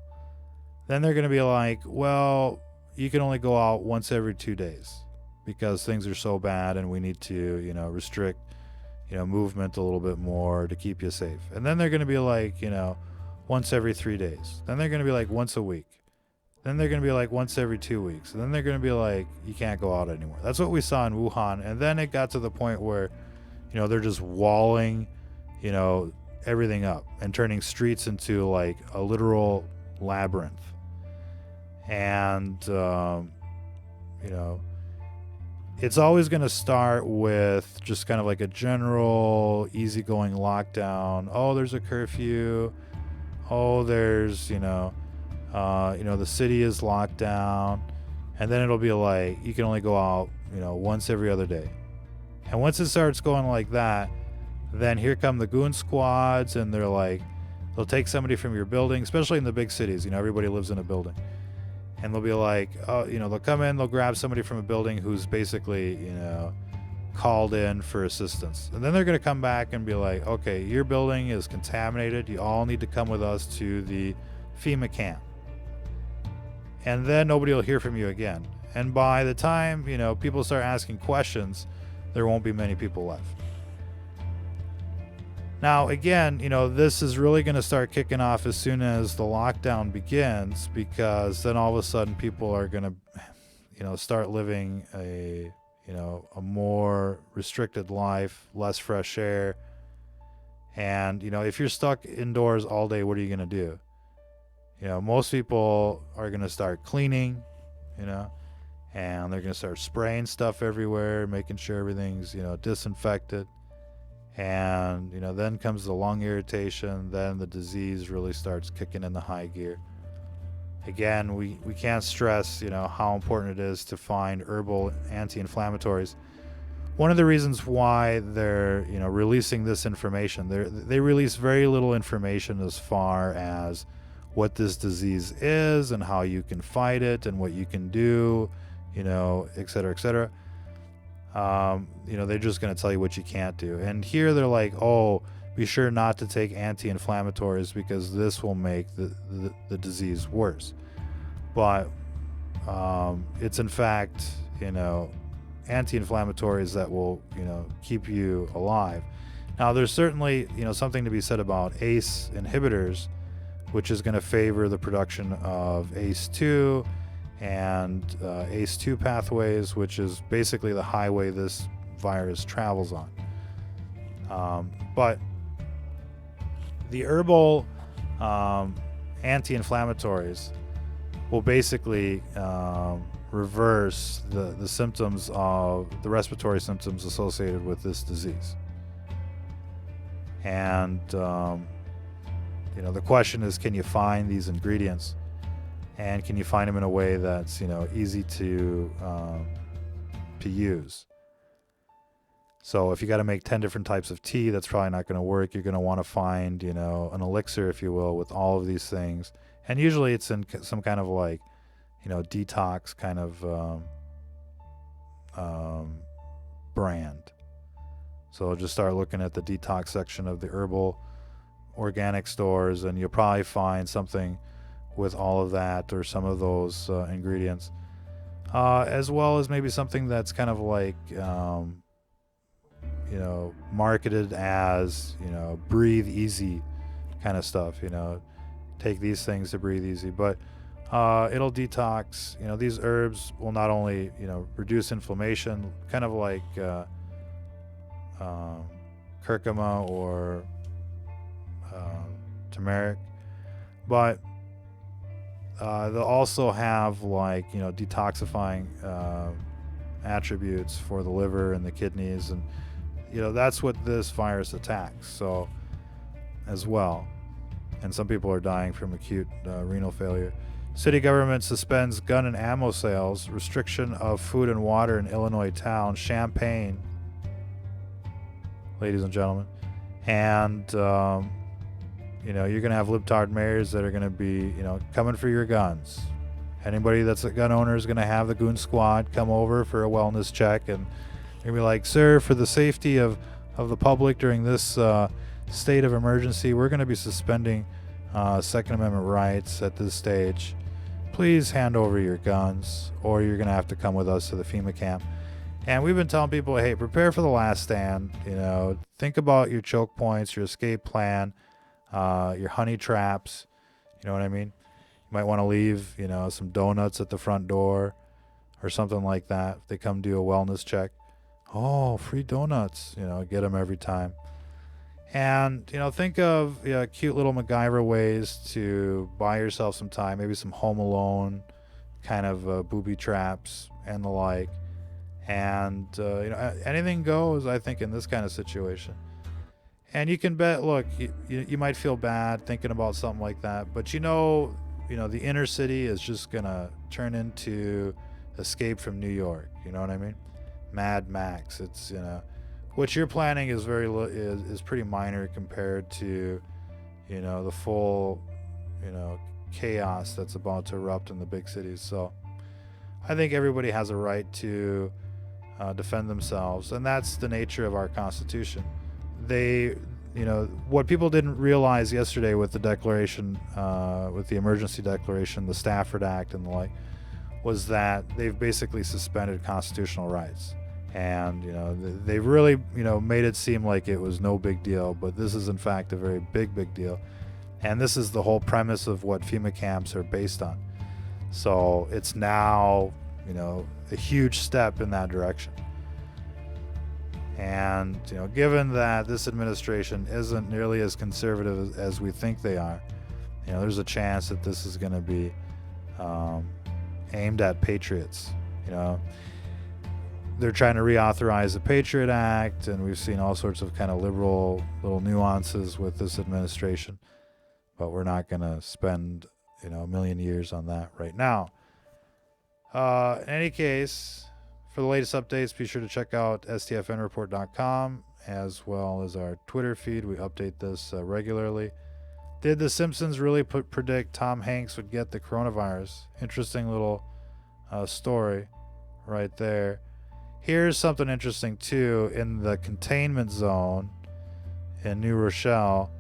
Then they're going to be like, well, you can only go out once every 2 days because things are so bad and we need to, restrict, movement a little bit more to keep you safe. And then they're going to be like, once every 3 days. Then they're going to be like once a week. Then they're going to be like once every 2 weeks. And then they're going to be like, you can't go out anymore. That's what we saw in Wuhan. And then it got to the point where, they're just walling, everything up and turning streets into like a literal labyrinth. And, it's always going to start with just kind of like a general easygoing lockdown. Oh, there's a curfew. Oh, there's, the city is locked down. And then it'll be like, you can only go out, once every other day. And once it starts going like that, then here come the goon squads, and they're like, they'll take somebody from your building, especially in the big cities, everybody lives in a building. And they'll be like, oh, they'll come in, they'll grab somebody from a building who's basically, called in for assistance. And then they're going to come back and be like, okay, your building is contaminated. You all need to come with us to the FEMA camp. And then nobody will hear from you again. And by the time, people start asking questions, there won't be many people left. Now, again, this is really going to start kicking off as soon as the lockdown begins, because then all of a sudden people are going to, start living a more restricted life, less fresh air. And, if you're stuck indoors all day, what are you going to do? Most people are going to start cleaning, and they're going to start spraying stuff everywhere, making sure everything's, disinfected. And, then comes the lung irritation. Then the disease really starts kicking in the high gear. Again, we can't stress, how important it is to find herbal anti-inflammatories. One of the reasons why they're, releasing this information, they release very little information as far as what this disease is and how you can fight it and what you can do, et cetera, et cetera. They're just going to tell you what you can't do. And here they're like, oh, be sure not to take anti-inflammatories because this will make the disease worse. But it's in fact, anti-inflammatories that will, keep you alive. Now, there's certainly, something to be said about ACE inhibitors, which is going to favor the production of ACE2 and ACE2 pathways, which is basically the highway this virus travels on. But the herbal anti-inflammatories will basically reverse the symptoms of the respiratory symptoms associated with this disease. And the question is, can you find these ingredients, and can you find them in a way that's easy to use? So if you got to make 10 different types of tea, that's probably not going to work. You're going to want to find an elixir, if you will, with all of these things. And usually it's in some kind of like detox kind of brand. So just start looking at the detox section of the herbal organic stores, and you'll probably find something with all of that or some of those ingredients, as well as maybe something that's kind of like you know, marketed as, you know, breathe easy kind of stuff, you know, take these things to breathe easy. But it'll detox. You know, these herbs will not only, you know, reduce inflammation, kind of like curcuma or turmeric, but they'll also have, like, you know, detoxifying attributes for the liver and the kidneys, and you know, that's what this virus attacks, so as well. And some people are dying from acute renal failure. City government suspends gun and ammo sales, restriction of food and water in Illinois town, Champaign, ladies and gentlemen. And you know, you're gonna have libtard mayors that are gonna be, you know, coming for your guns. Anybody that's a gun owner is gonna have the goon squad come over for a wellness check, and they're gonna be like, sir, for the safety of the public during this state of emergency, we're gonna be suspending Second Amendment rights at this stage. Please hand over your guns, or you're gonna have to come with us to the FEMA camp. And we've been telling people, hey, prepare for the last stand. You know, think about your choke points, your escape plan, your honey traps. You know what I mean? You might want to leave, you know, some donuts at the front door or something like that. If they come do a wellness check, oh, free donuts, you know, get them every time. And, you know, think of, you know, cute little MacGyver ways to buy yourself some time, maybe some Home Alone kind of booby traps and the like. And, you know, anything goes, I think, in this kind of situation. And you can bet, look, you might feel bad thinking about something like that, but you know, the inner city is just going to turn into Escape from New York. You know what I mean? Mad Max. It's, you know, what you're planning is is pretty minor compared to, you know, the full, you know, chaos that's about to erupt in the big cities. So I think everybody has a right to defend themselves, and that's the nature of our Constitution. They, you know, what people didn't realize yesterday with the declaration, with the emergency declaration, the Stafford Act and the like, was that they've basically suspended constitutional rights. And, you know, they've really, you know, made it seem like it was no big deal, but this is in fact a very big deal. And this is the whole premise of what FEMA camps are based on. So it's now, you know, a huge step in that direction. And, you know, given that this administration isn't nearly as conservative as we think they are, you know, there's a chance that this is going to be aimed at patriots. You know, they're trying to reauthorize the Patriot Act, and we've seen all sorts of kind of liberal little nuances with this administration, but we're not going to spend, you know, a million years on that right now. In any case, for the latest updates, be sure to check out stfnreport.com as well as our Twitter feed. We update this regularly. Did The Simpsons really predict Tom Hanks would get the coronavirus? Interesting little story right there. Here's something interesting too. In the containment zone in New Rochelle,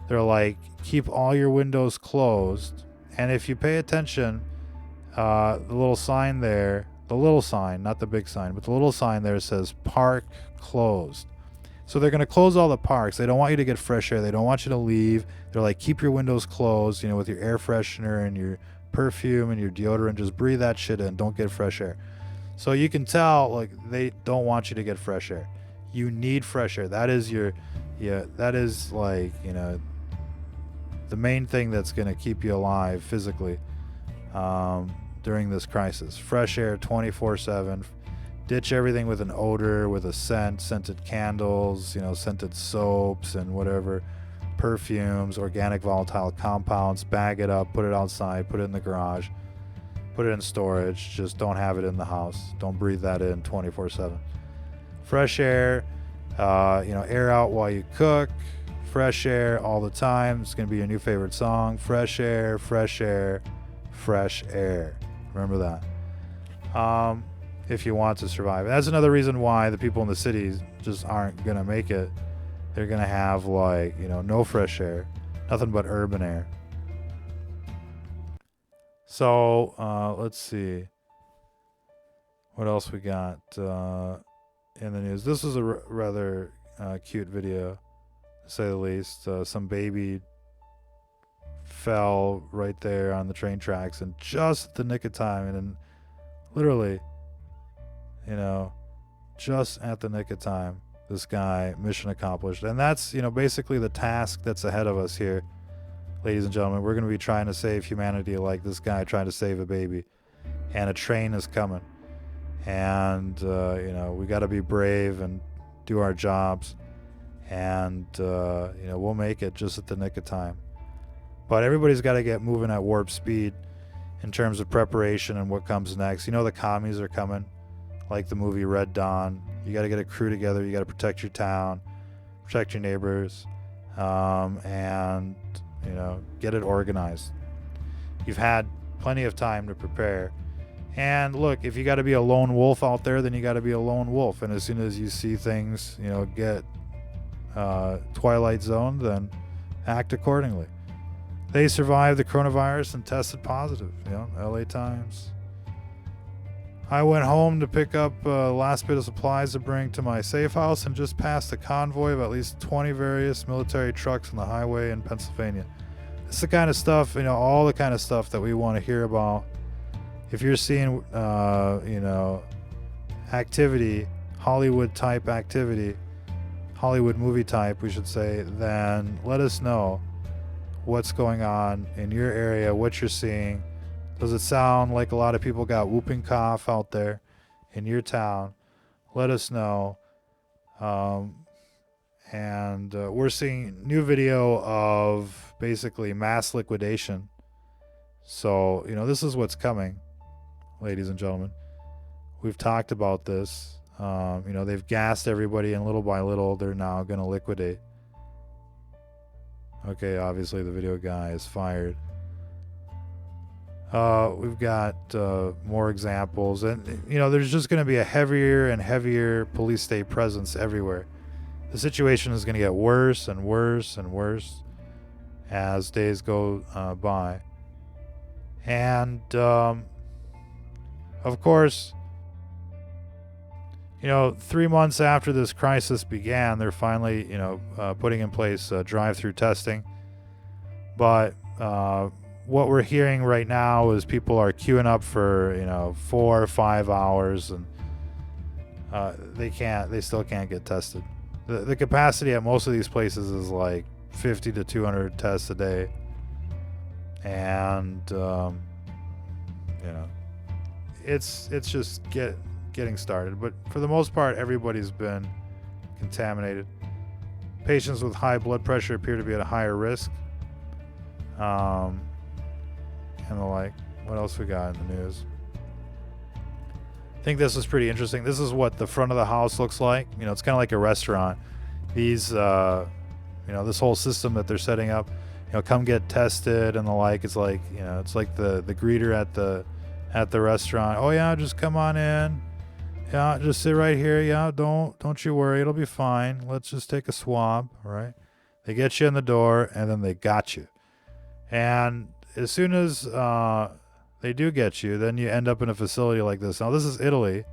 they're like, keep all your windows closed. And if you pay attention, the little sign there, the little sign, not the big sign, but the little sign there says park closed. So they're going to close all the parks. They don't want you to get fresh air. They don't want you to leave. They're like, keep your windows closed, you know, with your air freshener and your perfume and your deodorant. Just breathe that shit in. Don't get fresh air. So you can tell, like, they don't want you to get fresh air. You need fresh air. That is that is, like, you know, the main thing that's going to keep you alive physically during this crisis. Fresh air 24/7. Ditch everything with an odor, with a scent, scented candles, you know, scented soaps and whatever, perfumes, organic volatile compounds. Bag it up, put it outside, put it in the garage, put it in storage. Just don't have it in the house. Don't breathe that in 24/7. Fresh air, you know, air out while you cook. Fresh air all the time. It's going to be your new favorite song. Fresh air, fresh air, fresh air. Remember that. If you want to survive. And that's another reason why the people in the cities just aren't going to make it. They're going to have, like, you know, no fresh air, nothing but urban air. So, let's see. What else we got? in the news. This was a rather cute video, to say the least. Some baby fell right there on the train tracks, and just at the nick of time, and then literally, you know, just at the nick of time, this guy, mission accomplished. And that's, you know, basically the task that's ahead of us here, ladies and gentlemen. We're going to be trying to save humanity like this guy trying to save a baby, and a train is coming. And you know, we got to be brave and do our jobs, and you know, we'll make it just at the nick of time. But everybody's got to get moving at warp speed in terms of preparation and what comes next. You know, the commies are coming, like the movie Red Dawn. You got to get a crew together. You got to protect your town, protect your neighbors, and you know, get it organized. You've had plenty of time to prepare. And look, if you got to be a lone wolf out there, then you got to be a lone wolf. And as soon as you see things, you know, get Twilight Zone, then act accordingly. They survived the coronavirus and tested positive. You know, LA Times. I went home to pick up last bit of supplies to bring to my safe house, and just passed a convoy of at least 20 various military trucks on the highway in Pennsylvania. It's the kind of stuff, you know, all the kind of stuff that we want to hear about. If you're seeing, you know, activity, Hollywood type activity, Hollywood movie type, we should say, then let us know what's going on in your area, what you're seeing. Does it sound like a lot of people got whooping cough out there in your town? Let us know. And we're seeing new video of basically mass liquidation. So, you know, this is what's coming, ladies and gentlemen. We've talked about this. You know, they've gassed everybody, and little by little, they're now going to liquidate. Okay, obviously the video guy is fired. We've got more examples, and you know, there's just going to be a heavier and heavier police state presence everywhere. The situation is going to get worse and worse and worse as days go by. And of course, you know, 3 months after this crisis began, they're finally, you know, putting in place drive-through testing. But what we're hearing right now is people are queuing up for, you know, 4 or 5 hours, and they still can't get tested. The capacity at most of these places is like 50 to 200 tests a day. And, you know, it's just getting started. But for the most part, everybody's been contaminated. Patients with high blood pressure appear to be at a higher risk. And the like. What else we got in the news? I think this is pretty interesting. This is what the front of the house looks like. You know, it's kind of like a restaurant. These, you know, this whole system that they're setting up, you know, come get tested and the like. It's like, you know, it's like the greeter at the restaurant. Oh yeah, just come on in. Yeah, just sit right here. Yeah, don't you worry, it'll be fine. Let's just take a swab. All right. They get you in the door, and then they got you. And as soon as they do get you, then you end up in a facility like this. Now, this is Italy.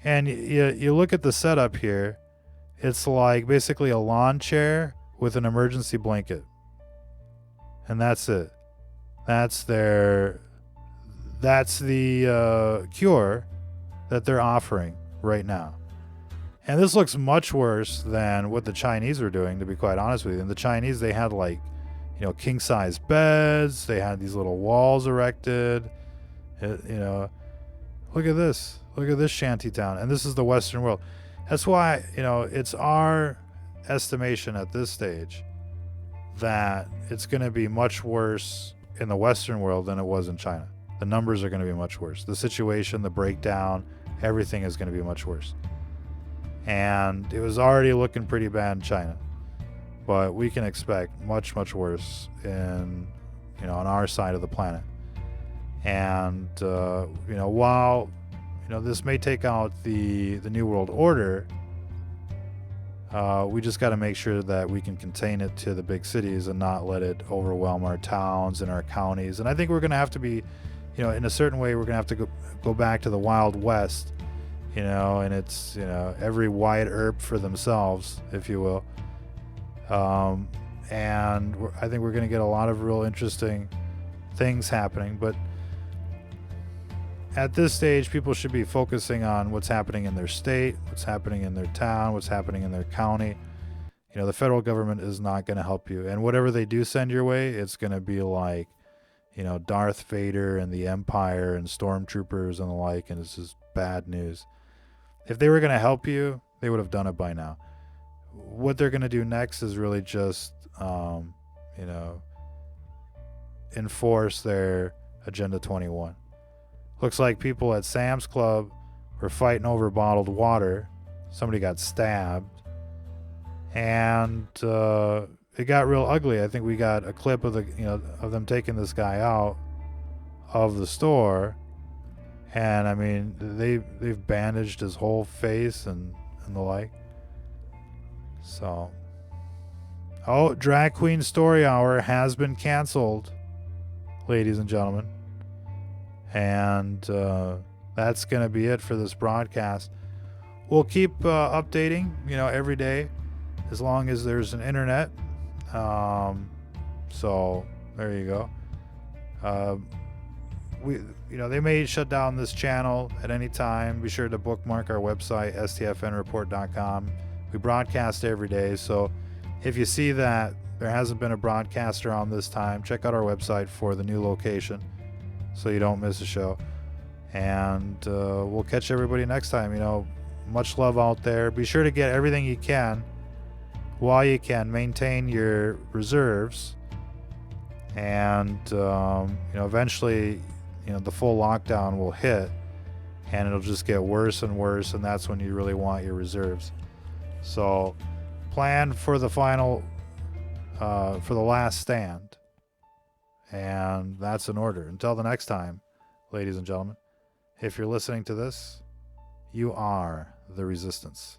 And you look at the setup here. It's like basically a lawn chair with an emergency blanket. And that's it. That's the cure that they're offering right now. And this looks much worse than what the Chinese were doing, to be quite honest with you. And the Chinese, they had like, you know, king-size beds. They had these little walls erected. You know, look at this. Look at this shanty town. And this is the Western world. That's why, you know, it's our estimation at this stage that it's going to be much worse in the Western world than it was in China. The numbers are going to be much worse. The situation, the breakdown, everything is going to be much worse. And it was already looking pretty bad in China. But we can expect much, much worse in, you know, on our side of the planet. And, you know, while, you know, this may take out the New World Order, we just got to make sure that we can contain it to the big cities and not let it overwhelm our towns and our counties. And I think we're going to have to be, you know, in a certain way, we're going to have to go back to the Wild West and it's, every white herb for themselves, if you will. And I think we're going to get a lot of real interesting things happening. But at this stage, people should be focusing on what's happening in their state, what's happening in their town, what's happening in their county. The federal government is not going to help you. And whatever they do send your way, it's going to be like, Darth Vader and the Empire and stormtroopers and the like, and it's just bad news. If they were going to help you, they would have done it by now. What they're going to do next is really just, enforce their Agenda 21. Looks like people at Sam's Club were fighting over bottled water. Somebody got stabbed. And it got real ugly. I think we got a clip of of them taking this guy out of the store. And I mean, they've bandaged his whole face and the like. So, Drag Queen Story Hour has been canceled, ladies and gentlemen. And that's going to be it for this broadcast. We'll keep updating, every day, as long as there's an internet. So there you go. They may shut down this channel at any time. Be sure to bookmark our website, stfnreport.com. We broadcast every day, so if you see that there hasn't been a broadcaster on this time, check out our website for the new location so you don't miss a show. And we'll catch everybody next time. Much love out there. Be sure to get everything you can while you can. Maintain your reserves. And, eventually, the full lockdown will hit, and it'll just get worse and worse, and that's when you really want your reserves. So plan for the final, for the last stand. And that's in order. Until the next time, ladies and gentlemen, if you're listening to this, you are the resistance.